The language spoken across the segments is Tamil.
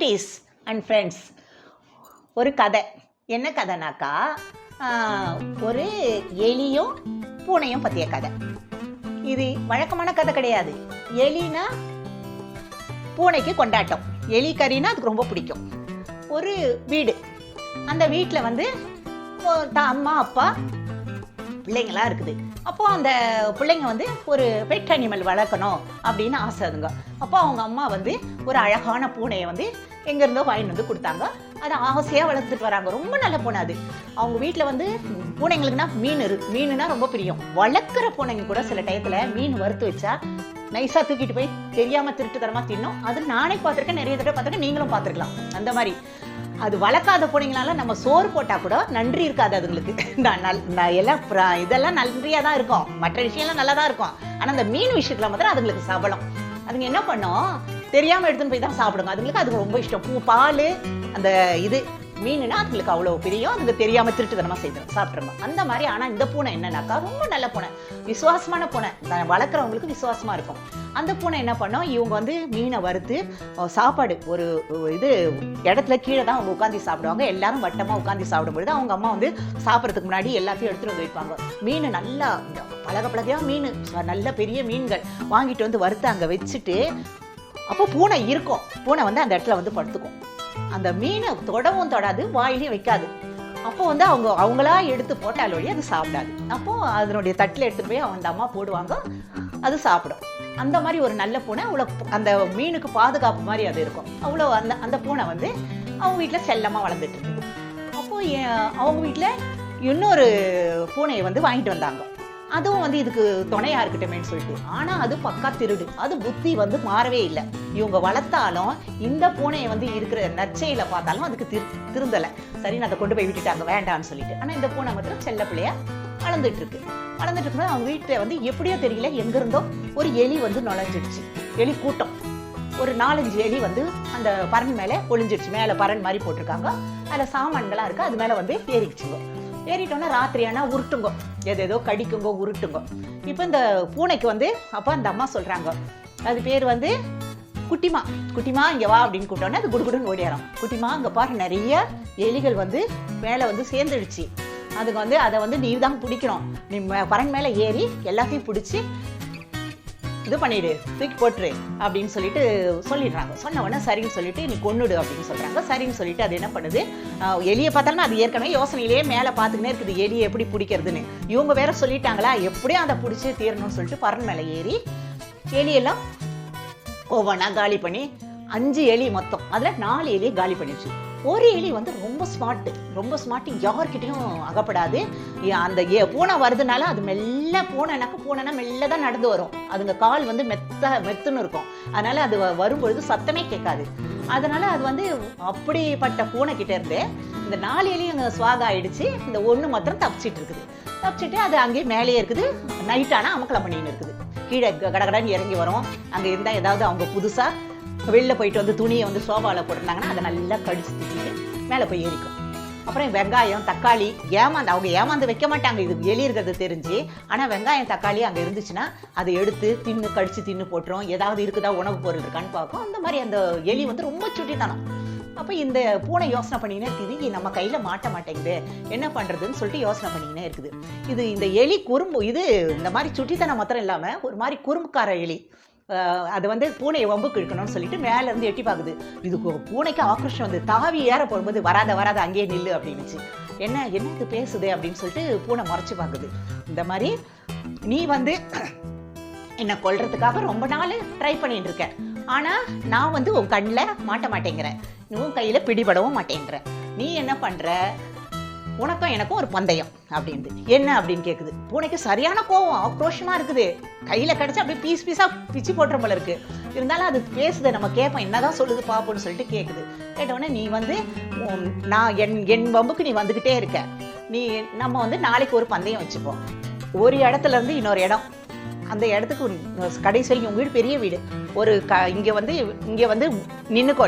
குட்டீஸ் அண்ட் ஃப்ரெண்ட்ஸ், ஒரு கதை. என்ன கதைனாக்கா, ஒரு எலியும் பூனையும் பற்றிய கதை. இது வழக்கமான கதை கிடையாது. எலினா பூனைக்கு கொண்டாட்டம், எலி கறினா அதுக்கு ரொம்ப பிடிக்கும். ஒரு வீடு, அந்த வீட்டில் வந்து அம்மா அப்பா பிள்ளைங்களாம் இருக்குது. அப்போ அந்த பிள்ளைங்க வந்து ஒரு பெட் அனிமல் வளர்க்கணும் அப்படின்னு ஆசை அதுங்க. அப்போ அவங்க அம்மா வந்து ஒரு அழகான பூனையை வந்து எங்கேருந்தோ வாங்கிட்டு வந்து கொடுத்தாங்க. அதை ஆசையாக வளர்த்துட்டு வராங்க. ரொம்ப நல்ல பூனை அது. அவங்க வீட்டில் வந்து பூனைங்களுக்குன்னா மீனுனா ரொம்ப பிரியம். வளர்க்குற பூனைங்க கூட சில டயத்தில் மீன் வறுத்து வச்சா நைஸாக தூக்கிட்டு போய் தெரியாமல் திருட்டுத்தரமாக தின்னும். அது நானே பார்த்துருக்கேன், நிறைய தடவை பார்த்துருக்கேன், நீங்களும் பார்த்துருக்கலாம். அந்த மாதிரி அது வளர்க்காத பூனைங்களால நம்ம சோறு போட்டால் கூட நன்றி இருக்காது அதுங்களுக்கு. இதெல்லாம் நன்றியாக தான் இருக்கும், மற்ற விஷயம்லாம் நல்லா தான் இருக்கும். ஆனால் அந்த மீன் விஷயத்தில் மாத்திரம் அதுங்களுக்கு சபலம். அதுங்க என்ன பண்ணும், தெரியாமல் எடுத்துன்னு போய் தான் சாப்பிடுங்க. அதுங்களுக்கு அது ரொம்ப இஷ்டம். பால் அந்த இது மீனுனா அதுங்களுக்கு அவ்வளோ பிரியம். அதுக்கு தெரியாமல் திருட்டுத்தனமாக சாப்பிட்ருங்க அந்த மாதிரி. ஆனால் இந்த பூனை என்னன்னாக்கா ரொம்ப நல்ல பூனை, விசுவாசமான பூனை. வளர்க்குறவங்களுக்கு விசுவாசமாக இருக்கும். அந்த பூனை என்ன பண்ணோம், இவங்க வந்து மீனை வறுத்து சாப்பாடு ஒரு இது இடத்துல கீழே தான் அவங்க உட்காந்து சாப்பிடுவாங்க. எல்லாரும் வட்டமாக உட்காந்து சாப்பிடும்பொழுது அவங்க அம்மா வந்து சாப்பிட்றதுக்கு முன்னாடி எல்லாத்தையும் எடுத்துகிட்டு வந்து வைப்பாங்க. மீன் நல்லா பழகையாக மீன், நல்ல பெரிய மீன்கள் வாங்கிட்டு வந்து வறுத்து அங்கே வச்சுட்டு, அப்போ பூனை இருக்கும். பூனை வந்து அந்த இடத்துல வந்து படுத்துக்கும். அந்த மீனை தொடவும் தொடாது, வாயிலையும் வைக்காது. அப்போ வந்து அவங்களா எடுத்து போட்டாலோடய அது சாப்பிடாது. அப்போ அதனுடைய தட்டில் எடுத்துட்டு போய் அந்த அம்மா போடுவாங்க, அது சாப்பிடும். அந்த மாதிரி ஒரு நல்ல பூனை. அவ்வளோ அந்த மீனுக்கு பாதுகாப்பு மாதிரி அது இருக்கும். அவ்வளோ அந்த பூனை வந்து அவங்க வீட்டில் செல்லமாக வளர்ந்துட்டு இருக்குது. அப்போ அவங்க வீட்டில் இன்னொரு பூனையை வந்து வாங்கிட்டு வந்தாங்க. அதுவும் வந்து இதுக்கு துணையா இருக்கட்டுமேன்னு சொல்லிட்டு. ஆனா அது பக்கா திருடு. அது புத்தி வந்து மாறவே இல்லை. இவங்க வளர்த்தாலும் இந்த பூனையை வந்து இருக்கிற நற்செயல பார்த்தாலும் அதுக்கு திருந்தலை. சரி, நான் அதை கொண்டு போய் விட்டுட்டாங்க வேண்டான்னு சொல்லிட்டு. ஆனா இந்த பூனை மாத்திரம் செல்ல பிள்ளையா வளர்ந்துட்டு இருக்கும்போது அவங்க வீட்டுல வந்து எப்படியோ தெரியல, எங்க இருந்தோ ஒரு எலி வந்து நுழைஞ்சிடுச்சு. எலி கூட்டம் ஒரு 4-5 எலி வந்து அந்த பரண் மேல ஒளிஞ்சிடுச்சு. மேல பரண் மாதிரி போட்டிருக்காங்க, அதுல சாமான்களா இருக்கு. அது மேல வந்து ஏறிடுச்சுங்க. ஏறிட்டோன்னா ராத்திரியானா உருட்டுங்க, ஏதோ கடிக்குங்க, உருட்டுங்க. இப்போ இந்த பூனைக்கு வந்து அப்போ அந்த அம்மா சொல்கிறாங்க, அது பேர் வந்து குட்டிமா. குட்டிமா இங்கே வா அப்படின்னு கூப்பிட்டோன்னே அது குடுகுடுன்னு ஓடியாரோம். குட்டிமா இங்கே பாரு, நிறைய எலிகள் வந்து மேலே வந்து சேர்ந்துடுச்சு. அதுக்கு வந்து அதை வந்து நீ தான் பிடிக்கணும். நீ பறன் மேலே ஏறி எல்லாத்தையும் பிடிச்சி இது பண்ணிடு, தூக்கி போட்டுரு அப்படின்னு சொல்லிட்டு சொல்லிடுறாங்க. சொன்ன உடனே சரின்னு சொல்லிட்டு நீ கொன்னுடு அப்படின்னு சொல்றாங்க. சரின்னு சொல்லிட்டு அது என்ன பண்ணுது, எலியை பார்த்தாலும் அது ஏற்கனவே யோசனையிலேயே மேலே பார்த்துக்கினே இருக்குது, எலியை எப்படி பிடிக்கிறதுன்னு. இவங்க வேற சொல்லிட்டாங்களா, எப்படியும் அதை பிடிச்சி தீரணும்னு சொல்லிட்டு பறன் மேலே ஏறி எலியெல்லாம் ஒவ்வொன்றா காலி பண்ணி 5 எலி மொத்தம். அதில் 4 எலியை காலி பண்ணிடுச்சு. ஒரு எலி வந்து ரொம்ப ஸ்மார்ட்டு, யார்கிட்டையும் அகப்படாது. அந்த பூனை வருதுனால அது மெல்ல, பூனைனா மெல்ல தான் நடந்து வரும். அதுங்க கால் வந்து மெத்துன்னு இருக்கும். அதனால அது வரும்பொழுது சத்தமே கேட்காது. அதனால அது வந்து அப்படிப்பட்ட பூனை கிட்ட இருந்து இந்த 4 எலியும் சுவாக ஆயிடுச்சு. இந்த ஒன்று மாத்திரம் தப்பிச்சிட்டு அது அங்கேயே மேலேயே இருக்குது. நைட்டானா அமக்கலம் பண்ணின்னு இருக்குது. கீழே கடகடன்னு இறங்கி வரும். அங்கே இருந்தால் ஏதாவது அவங்க புதுசாக வெளில போயிட்டு வந்து துணியை வந்து சோபாவில் போட்டிருந்தாங்கன்னா அதை நல்லா கடிச்சு தூக்கிட்டு மேலே போய் ஏறிக்கும். அப்புறம் வெங்காயம் தக்காளி அவங்க ஏமாந்து வைக்க மாட்டாங்க, இது எலி இருக்கிறது தெரிஞ்சு. ஆனால் வெங்காயம் தக்காளி அங்கே இருந்துச்சுன்னா அதை எடுத்து கடிச்சு தின்னு போட்டுரும். ஏதாவது இருக்குதா, உணவு பொருள் இருக்கான்னு பார்க்கும். அந்த மாதிரி அந்த எலி வந்து ரொம்ப சுட்டித்தனம். அப்போ இந்த பூனை யோசனை பண்ணிக்கினே இருக்குது, நம்ம கையில் மாட்ட மாட்டேங்குது, என்ன பண்ணுறதுன்னு சொல்லிட்டு யோசனை பண்ணிக்கினே இருக்குது. இந்த எலி குறும்பு, இது இந்த மாதிரி சுட்டித்தனம் மாத்திரம் இல்லாமல் ஒரு மாதிரி குறும்புக்கார எலி. அது வந்து பூனையை வம்புக்கு இழுக்கணும்னு சொல்லிட்டு மேலேருந்து எட்டி பார்க்குது. இது பூனைக்கு ஆக்ரோஷம் வந்து தாவி ஏற போகும்போது வராத அங்கேயே நில்லு அப்படின்னுச்சு. என்ன இது பேசுது அப்படின்னு சொல்லிட்டு பூனை முறைச்சி பார்க்குது. இந்த மாதிரி நீ வந்து என்னை கொல்றதுக்காக ரொம்ப நாள் ட்ரை பண்ணிட்டு இருக்க, ஆனால் நான் வந்து உன் கண்ணில் மாட்ட மாட்டேங்கிறேன், உன் கையில் பிடிபடவும் மாட்டேங்கிறேன். நீ என்ன பண்ணுற, உனக்கும் எனக்கும் ஒரு பந்தயம் அப்படின்னு. என்ன அப்படின்னு கேட்குது. பூனைக்கு சரியான கோவம், ஆக்ரோஷமாக இருக்குது. கையில் கிடச்சி அப்படியே பீஸாக பிச்சு போட்டுற போல இருக்கு. இருந்தாலும் அது பேசுது, நம்ம கேட்போம், என்னதான் சொல்லுது பாப்போன்னு சொல்லிட்டு கேட்குது. கேட்டவுடனே நீ வந்து நான் என் வம்புக்கு நீ வந்துக்கிட்டே இருக்க, நம்ம வந்து நாளைக்கு ஒரு பந்தயம் வச்சுப்போம். ஒரு இடத்துல இருந்து இன்னொரு இடம், அந்த இடத்துக்கு கடைசி வரைக்கும் உங்கள் வீடு பெரிய வீடு, ஒரு இங்கே வந்து நின்றுக்கோ,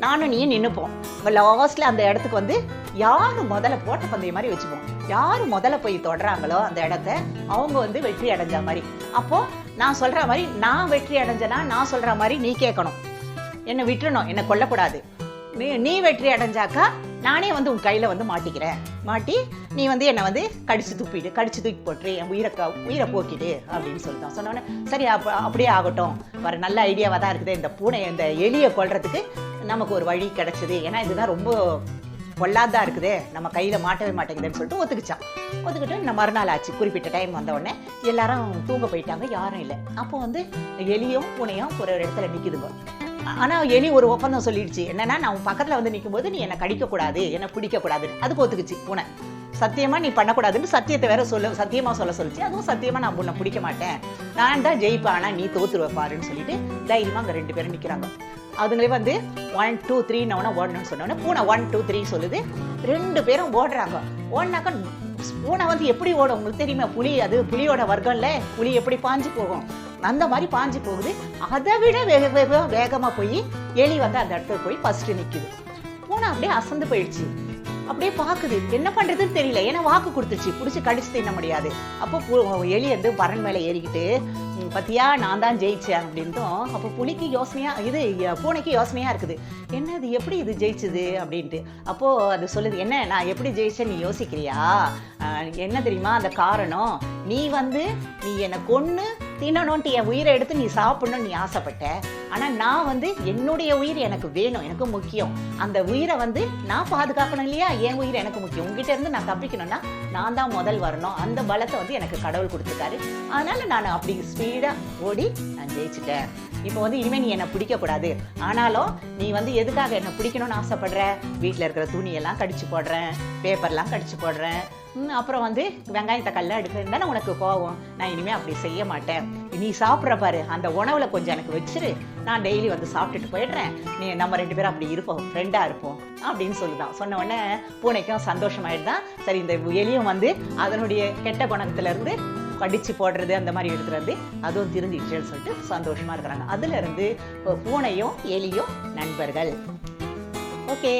நானும் நீயும் நின்றுப்போம். லாஸ்ட்டில் அந்த இடத்துக்கு வந்து யார் முதல்ல போட்ட பந்தயம் மாதிரி வச்சுப்போம். யார் முதல்ல போய் தொடுறாங்களோ அந்த இடத்த அவங்க வந்து வெற்றி அடைஞ்ச மாதிரி. அப்போது நான் சொல்கிற மாதிரி, நான் வெற்றி அடைஞ்சேன்னா நான் சொல்கிற மாதிரி நீ கேட்கணும், என்னை விட்டுறணும், என்னை கொல்லக்கூடாது. நீ வெற்றி அடைஞ்சாக்கா நானே வந்து உன் கையில் வந்து மாட்டிக்கிறேன், மாட்டி நீ வந்து என்னை வந்து கடிச்சு தூக்கி போட்டுரு, என் உயிரை போக்கிடு அப்படின்னு சொல்லிட்டான். சொன்னோன்னே சரி அப்படியே ஆகட்டும், வர நல்ல ஐடியாவாக தான் இருக்குது, இந்த எலியை கொல்றதுக்கு நமக்கு ஒரு வழி கிடைச்சிது, ஏன்னா இதுதான் ரொம்ப பொல்லாதான் இருக்குது, நம்ம கையில் மாட்டவே மாட்டேங்குதுன்னு சொல்லிட்டு ஒத்துக்கிட்டு மறுநாள் ஆச்சு. குறிப்பிட்ட டைம் வந்த உடனே எல்லாரும் தூங்க போயிட்டாங்க, யாரும் இல்லை. அப்போ வந்து எலியும் பூனையும் ஒரு இடத்துல நிற்கிதுங்க. ஆனால் எலி ஒரு ஒப்பந்தம் சொல்லிடுச்சு, என்னன்னா நான் உன் பக்கத்தில் வந்து நிற்கும்போது நீ என்னை கடிக்கக்கூடாது, என்னை பிடிக்கக்கூடாதுன்னு. அதுக்கு ஒத்துக்குச்சு பூனை. சத்தியமாக நீ பண்ணக்கூடாதுன்னு சத்தியத்தை வேற சத்தியமாக சொல்லிச்சு. அதுவும் சத்தியமாக நான் உன்னை பிடிக்க மாட்டேன், நான் தான் ஜெயிப்பேன், ஆனால் நீ தோத்துருவ பாருன்னு சொல்லிட்டு தைரியமாக அங்கே 2 பேரும் நிற்கிறாங்க. அதுங்களே வந்து 1 2 3 ஓடணும்னு சொன்னோன்னே பூனை 1 2 3 சொல்லுது. 2 பேரும் ஓடுறாங்க. ஓடினாக்கா பூனை வந்து எப்படி ஓடும் உங்களுக்கு தெரியுமா? புலியோட வர்க்கம்ல, புலி எப்படி பாஞ்சு போகும் அந்த மாதிரி பாஞ்சு போகுது. அதை விட வேகமாக போய் எலி வந்து அந்த இடத்துல போய் ஃபர்ஸ்ட் நிற்குது. பூனை அப்படியே அசந்து போயிடுச்சு. அப்படியே பார்க்குது, என்ன பண்றதுன்னு தெரியல, ஏன்னா வாக்கு கொடுத்துருச்சு, பிடிச்சி கடிச்சு தின்ன முடியாது. அப்போ எலி வந்து பரன் மேலே ஏறிக்கிட்டு பத்தியா நான் தான் ஜெயிச்சேன் அப்படின்ட்டும். அப்போ புலிக்கு பூனைக்கு யோசனையா இருக்குது, என்னது எப்படி இது ஜெயிச்சுது அப்படின்ட்டு. அப்போ அது சொல்லுது, என்ன நான் எப்படி ஜெயிச்சேன் நீ யோசிக்கிறியா? என்ன தெரியுமா அந்த காரணம், நீ என்னை கொன்னு தின்னணும்ட்டு என் உயிரை எடுத்து நீ சாப்பிடணும்னு நீ ஆசைப்பட்ட. ஆனா நான் என்னுடைய உயிர் எனக்கு வேணும், எனக்கு முக்கியம். அந்த உயிரை நான் பாதுகாக்கணும் இல்லையா? என் உயிர் எனக்கு முக்கியம். உங்ககிட்ட இருந்து நான் தப்பிக்கணும்னா நான் தான் முதல் வரணும். அந்த பலத்தை எனக்கு கடவுள் கொடுத்துருக்காரு. அதனால நான் அப்படி ஸ்பீடா ஓடி நான் ஜெயிச்சுட்டேன். இப்போ இனிமே நீ என்னை பிடிக்கக்கூடாது. ஆனாலும் நீ எதுக்காக என்னை பிடிக்கணும்னு ஆசைப்படுற? வீட்டில் இருக்கிற துணியெல்லாம் கடிச்சு போடுறேன், பேப்பர்லாம் கடிச்சு போடுறேன், அப்புறம் வெங்காயத்தை கல்ல எடுக்கிறேன்னு உனக்கு கோவம். நான் இனிமே அப்படி செய்ய மாட்டேன். நீ சாப்பிட்ற பாரு, அந்த உணவுல கொஞ்சம் எனக்கு வச்சிரு, நான் டெய்லி சாப்பிட்டுட்டு போயிடுறேன். நம்ம 2 பேரும் அப்படி இருப்போம், ஃப்ரெண்டா இருப்போம் அப்படின்னு சொல்லிதான். சொன்ன உடனே பூனைக்கும் சந்தோஷமாயிடுதான். சரி, இந்த எலியும் அதனுடைய கெட்ட குணத்துல இருந்து கடிச்சு போடுறது அந்த மாதிரி எடுத்துறது அதுவும் திருந்திடுச்சுன்னு சொல்லிட்டு சந்தோஷமா இருக்கிறாங்க. அதுல இருந்து பூனையும் எலியும் நண்பர்கள். ஓகே.